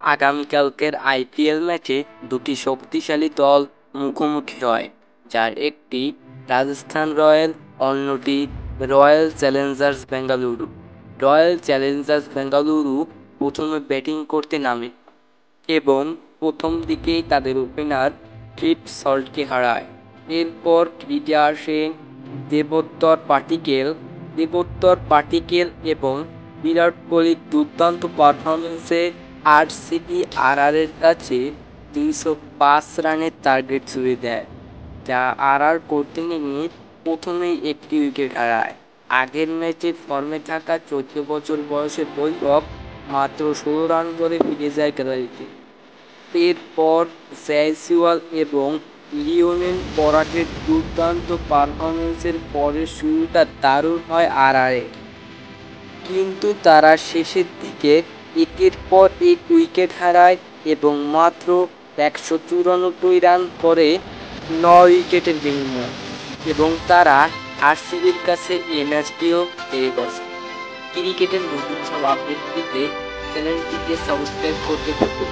আগামীকালকের আইপিএল ম্যাচে দুটি শক্তিশালী দল মুখোমুখি হয়, যার একটি রাজস্থান রয়্যাল, অন্যটি royal Challengers Bengaluru. Royal Challengers Bengaluru প্রথমে ব্যাটিং করতে নামে এবং প্রথম দিকেই তাদের ওপেনার ট্রিপ সল্টকে হারায়। এরপর ক্রিজে আসে দেবোত্তর পাটিকেল এবং বিরাট কোহলির দুর্দান্ত পারফরম্যান্সে আরআরের কাছে ৩০৫ রানের টার্গেট ছুঁয়ে দেয়, যা আর করতে নেমে প্রথমেই একটি উইকেট হারায়। আগের ম্যাচে ফর্মে থাকা ১৪ বছর বয়সের বৈভব মাত্র ১৬ রান করে ফিরে যায় গ্যালারিতে। এরপর জয়সওয়াল এবং লিওনেল পরাগের দুর্দান্ত পারফরম্যান্সের পরের শুরুটা দারুণ হয় আরআরের, কিন্তু তারা শেষের দিকে একের পর এক উইকেট হারায় এবং মাত্র ১৯৪ রান করে ৯ উইকেটের বিনিময়ে, এবং তারা আরসিবির কাছে এই ম্যাচটিও হেরে বসে। ক্রিকেটের নতুন সব আপডেট পেতে চ্যানেলটিকে সাবস্ক্রাইব করতে থাকুন।